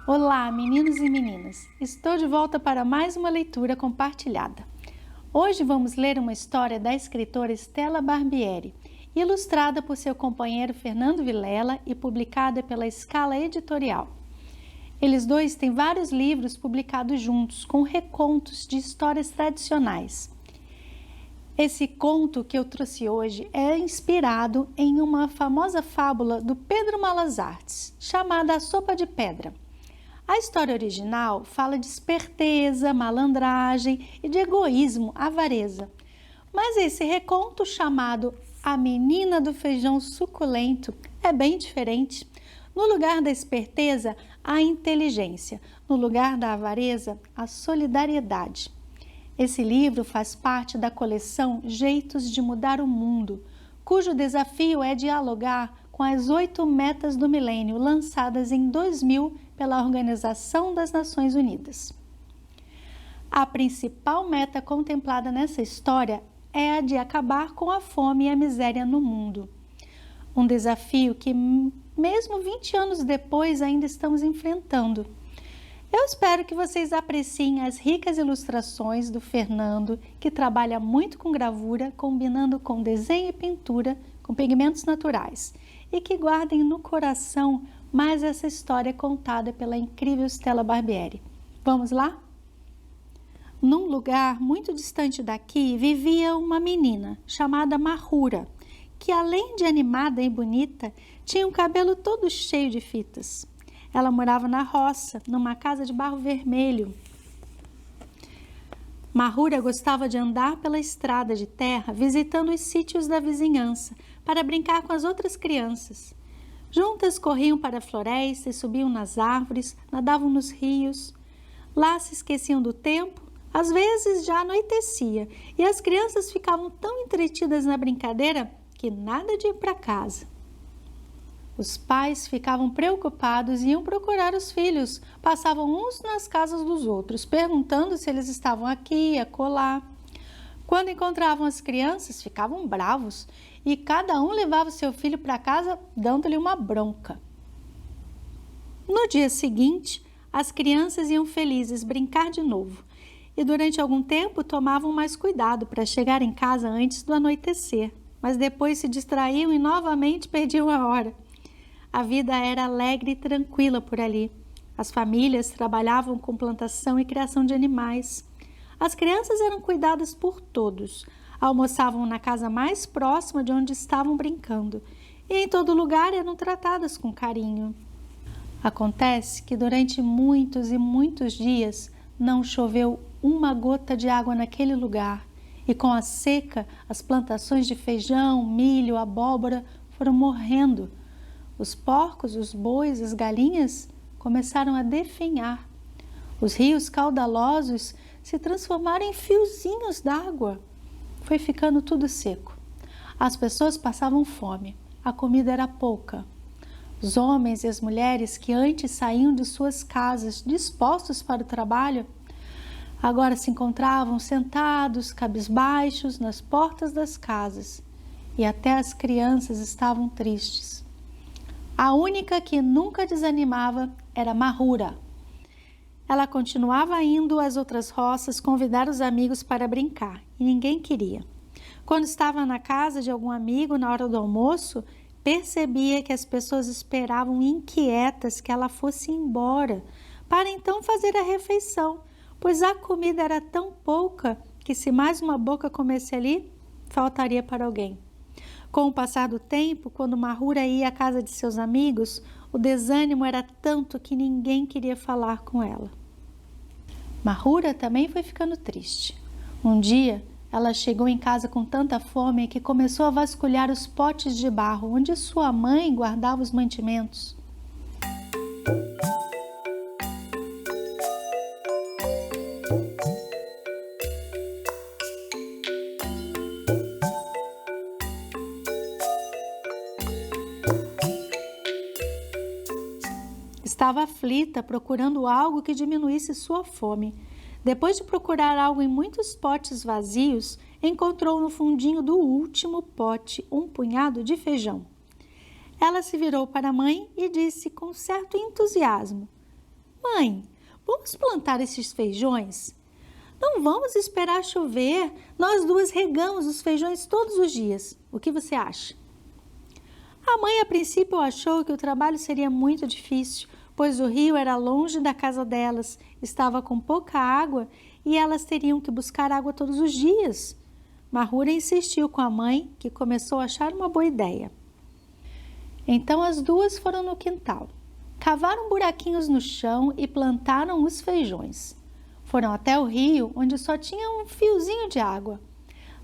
Olá, meninos e meninas! Estou de volta para mais uma leitura compartilhada. Hoje vamos ler uma história da escritora Stella Barbieri, ilustrada por seu companheiro Fernando Vilela e publicada pela Scala Editorial. Eles dois têm vários livros publicados juntos, com recontos de histórias tradicionais. Esse conto que eu trouxe hoje é inspirado em uma famosa fábula do Pedro Malas Artes, chamada A Sopa de Pedra. A história original fala de esperteza, malandragem e de egoísmo, avareza. Mas esse reconto, chamado A Menina do Feijão Suculento, é bem diferente. No lugar da esperteza, a inteligência. No lugar da avareza, a solidariedade. Esse livro faz parte da coleção Jeitos de Mudar o Mundo, cujo desafio é dialogar com as 8 metas do milênio, lançadas em 2000 pela Organização das Nações Unidas. A principal meta contemplada nessa história é a de acabar com a fome e a miséria no mundo. Um desafio que, mesmo 20 anos depois, ainda estamos enfrentando. Eu espero que vocês apreciem as ricas ilustrações do Fernando, que trabalha muito com gravura, combinando com desenho e pintura, com pigmentos naturais, e que guardem no coração mais essa história contada pela incrível Stella Barbieri. Vamos lá? Num lugar muito distante daqui, vivia uma menina chamada Mahura, que além de animada e bonita, tinha um cabelo todo cheio de fitas. Ela morava na roça, numa casa de barro vermelho. Mahura gostava de andar pela estrada de terra, visitando os sítios da vizinhança, para brincar com as outras crianças. Juntas corriam para a floresta e subiam nas árvores, nadavam nos rios. Lá se esqueciam do tempo, às vezes já anoitecia, e as crianças ficavam tão entretidas na brincadeira que nada de ir para casa. Os pais ficavam preocupados e iam procurar os filhos, passavam uns nas casas dos outros, perguntando se eles estavam aqui e acolá. Quando encontravam as crianças, ficavam bravos e cada um levava seu filho para casa dando-lhe uma bronca. No dia seguinte, as crianças iam felizes brincar de novo e durante algum tempo tomavam mais cuidado para chegar em casa antes do anoitecer, mas depois se distraíam e novamente perdiam a hora. A vida era alegre e tranquila por ali. As famílias trabalhavam com plantação e criação de animais. As crianças eram cuidadas por todos. Almoçavam na casa mais próxima de onde estavam brincando. E em todo lugar eram tratadas com carinho. Acontece que durante muitos e muitos dias não choveu uma gota de água naquele lugar. E com a seca, as plantações de feijão, milho, abóbora foram morrendo. Os porcos, os bois, as galinhas começaram a definhar. Os rios caudalosos se transformaram em fiozinhos d'água. Foi ficando tudo seco. As pessoas passavam fome. A comida era pouca. Os homens e as mulheres que antes saíam de suas casas dispostos para o trabalho, agora se encontravam sentados, cabisbaixos, nas portas das casas. E até as crianças estavam tristes. A única que nunca desanimava era Mahura. Ela continuava indo às outras roças convidar os amigos para brincar, e ninguém queria. Quando estava na casa de algum amigo na hora do almoço, percebia que as pessoas esperavam inquietas que ela fosse embora, para então fazer a refeição, pois a comida era tão pouca que se mais uma boca comesse ali, faltaria para alguém. Com o passar do tempo, quando Mahura ia à casa de seus amigos, o desânimo era tanto que ninguém queria falar com ela. Mahura também foi ficando triste. Um dia, ela chegou em casa com tanta fome que começou a vasculhar os potes de barro onde sua mãe guardava os mantimentos. Estava aflita, procurando algo que diminuísse sua fome. Depois de procurar algo em muitos potes vazios, encontrou no fundinho do último pote um punhado de feijão. Ela se virou para a mãe e disse com certo entusiasmo: Mãe, vamos plantar esses feijões? Não vamos esperar chover. Nós duas regamos os feijões todos os dias. O que você acha? A mãe, a princípio, achou que o trabalho seria muito difícil, pois o rio era longe da casa delas, estava com pouca água e elas teriam que buscar água todos os dias. Mahura insistiu com a mãe, que começou a achar uma boa ideia. Então as duas foram no quintal. Cavaram buraquinhos no chão e plantaram os feijões. Foram até o rio, onde só tinha um fiozinho de água.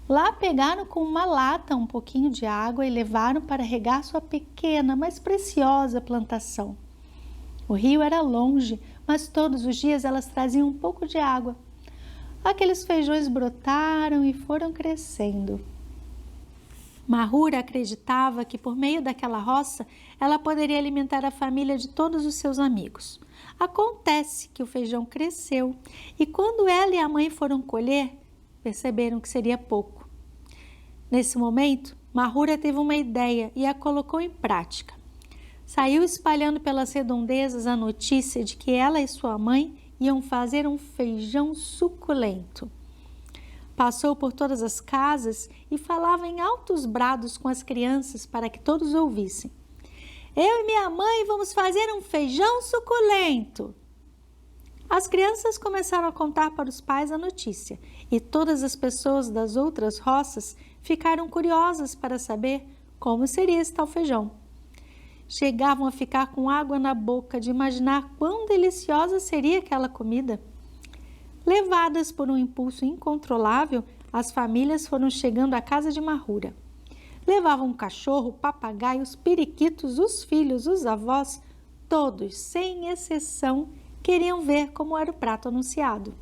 Lá pegaram com uma lata um pouquinho de água e levaram para regar sua pequena, mas preciosa plantação. O rio era longe, mas todos os dias elas traziam um pouco de água. Aqueles feijões brotaram e foram crescendo. Mahura acreditava que por meio daquela roça ela poderia alimentar a família de todos os seus amigos. Acontece que o feijão cresceu e quando ela e a mãe foram colher, perceberam que seria pouco. Nesse momento, Mahura teve uma ideia e a colocou em prática. Saiu espalhando pelas redondezas a notícia de que ela e sua mãe iam fazer um feijão suculento. Passou por todas as casas e falava em altos brados com as crianças para que todos ouvissem. Eu e minha mãe vamos fazer um feijão suculento. As crianças começaram a contar para os pais a notícia e todas as pessoas das outras roças ficaram curiosas para saber como seria esse tal feijão. Chegavam a ficar com água na boca de imaginar quão deliciosa seria aquela comida. Levadas por um impulso incontrolável, as famílias foram chegando à casa de Mahura. Levavam um cachorro, papagaios, periquitos, os filhos, os avós, todos, sem exceção, queriam ver como era o prato anunciado.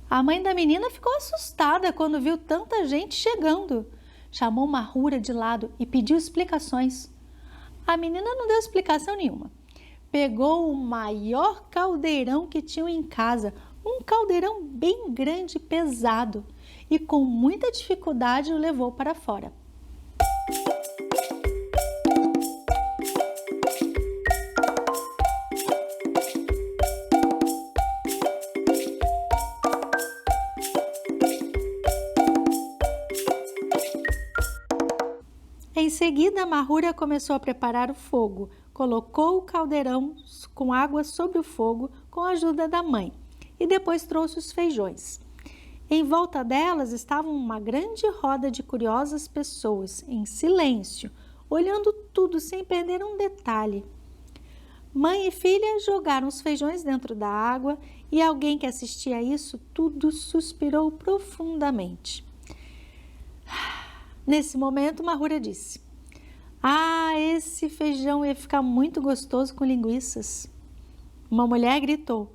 A mãe da menina ficou assustada quando viu tanta gente chegando. Chamou Mahura de lado e pediu explicações. A menina não deu explicação nenhuma. Pegou o maior caldeirão que tinham em casa, um caldeirão bem grande e pesado, e com muita dificuldade o levou para fora. Em seguida, Mahura começou a preparar o fogo, colocou o caldeirão com água sobre o fogo com a ajuda da mãe e depois trouxe os feijões. Em volta delas estava uma grande roda de curiosas pessoas, em silêncio, olhando tudo sem perder um detalhe. Mãe e filha jogaram os feijões dentro da água e alguém que assistia a isso tudo suspirou profundamente. Nesse momento, Mahura disse: esse feijão ia ficar muito gostoso com linguiças. Uma mulher gritou: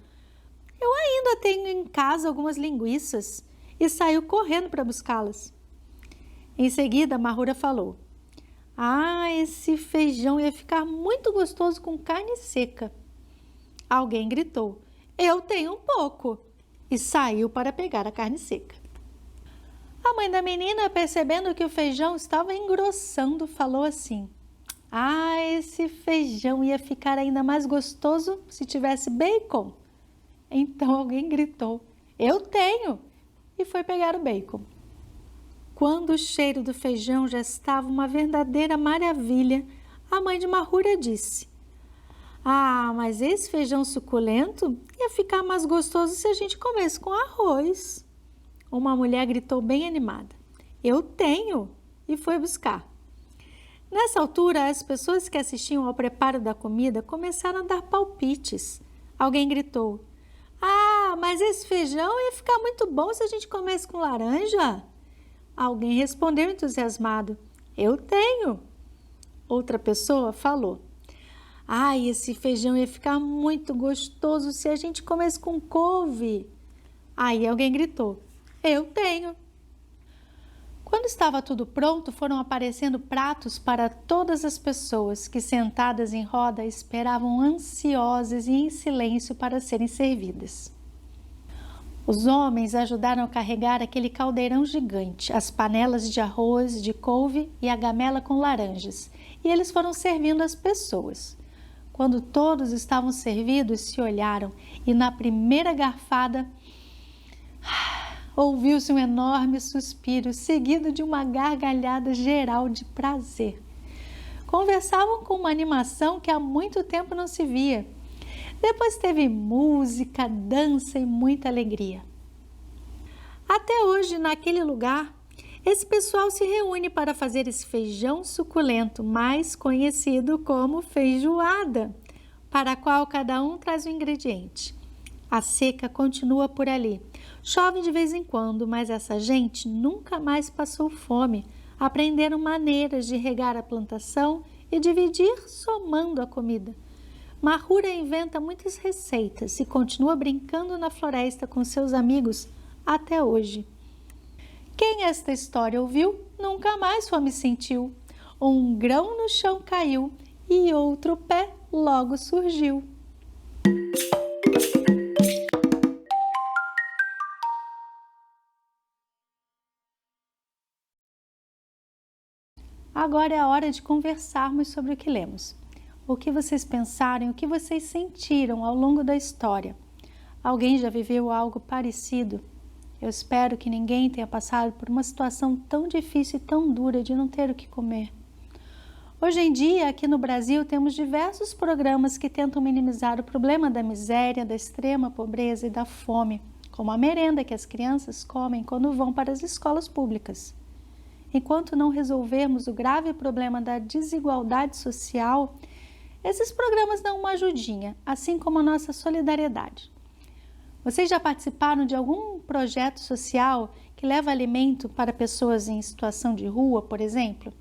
eu ainda tenho em casa algumas linguiças, e saiu correndo para buscá-las. Em seguida, Mahura falou: esse feijão ia ficar muito gostoso com carne seca. Alguém gritou: eu tenho um pouco, e saiu para pegar a carne seca. A mãe da menina, percebendo que o feijão estava engrossando, falou assim: esse feijão ia ficar ainda mais gostoso se tivesse bacon. Então alguém gritou: eu tenho! E foi pegar o bacon. Quando o cheiro do feijão já estava uma verdadeira maravilha, a mãe de Mahura disse: mas esse feijão suculento ia ficar mais gostoso se a gente comesse com arroz. Uma mulher gritou bem animada: eu tenho! E foi buscar. Nessa altura, as pessoas que assistiam ao preparo da comida começaram a dar palpites. Alguém gritou: mas esse feijão ia ficar muito bom se a gente comesse com laranja. Alguém respondeu entusiasmado: eu tenho. Outra pessoa falou: esse feijão ia ficar muito gostoso se a gente comesse com couve. Aí alguém gritou: eu tenho. Quando estava tudo pronto, foram aparecendo pratos para todas as pessoas que, sentadas em roda, esperavam ansiosas e em silêncio para serem servidas. Os homens ajudaram a carregar aquele caldeirão gigante, as panelas de arroz, de couve e a gamela com laranjas, e eles foram servindo as pessoas. Quando todos estavam servidos, se olharam e na primeira garfada ouviu-se um enorme suspiro, seguido de uma gargalhada geral de prazer. Conversavam com uma animação que há muito tempo não se via. Depois teve música, dança e muita alegria. Até hoje, naquele lugar, esse pessoal se reúne para fazer esse feijão suculento, mais conhecido como feijoada, para a qual cada um traz um ingrediente. A seca continua por ali. Chove de vez em quando, mas essa gente nunca mais passou fome. Aprenderam maneiras de regar a plantação e dividir somando a comida. Mahura inventa muitas receitas e continua brincando na floresta com seus amigos até hoje. Quem esta história ouviu, nunca mais fome sentiu. Um grão no chão caiu e outro pé logo surgiu. Agora é a hora de conversarmos sobre o que lemos. O que vocês pensaram, o que vocês sentiram ao longo da história? Alguém já viveu algo parecido? Eu espero que ninguém tenha passado por uma situação tão difícil e tão dura de não ter o que comer. Hoje em dia, aqui no Brasil, temos diversos programas que tentam minimizar o problema da miséria, da extrema pobreza e da fome, como a merenda que as crianças comem quando vão para as escolas públicas. Enquanto não resolvermos o grave problema da desigualdade social, esses programas dão uma ajudinha, assim como a nossa solidariedade. Vocês já participaram de algum projeto social que leva alimento para pessoas em situação de rua, por exemplo?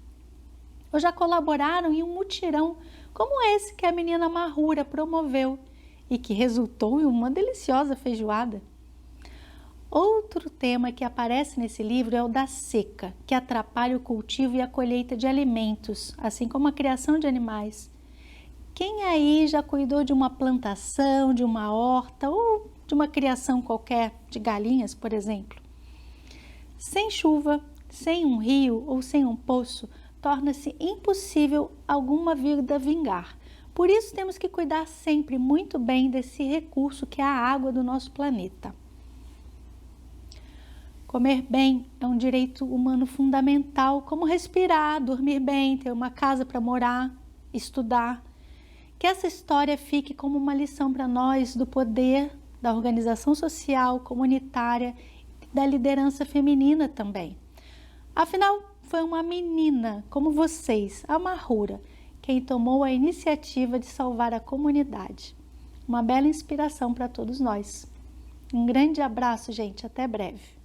Ou já colaboraram em um mutirão como esse que a menina Mahura promoveu e que resultou em uma deliciosa feijoada? Outro tema que aparece nesse livro é o da seca, que atrapalha o cultivo e a colheita de alimentos, assim como a criação de animais. Quem aí já cuidou de uma plantação, de uma horta ou de uma criação qualquer de galinhas, por exemplo? Sem chuva, sem um rio ou sem um poço, torna-se impossível alguma vida vingar. Por isso temos que cuidar sempre muito bem desse recurso que é a água do nosso planeta. Comer bem é um direito humano fundamental, como respirar, dormir bem, ter uma casa para morar, estudar. Que essa história fique como uma lição para nós do poder da organização social, comunitária e da liderança feminina também. Afinal, foi uma menina como vocês, a Mahura, quem tomou a iniciativa de salvar a comunidade. Uma bela inspiração para todos nós. Um grande abraço, gente. Até breve.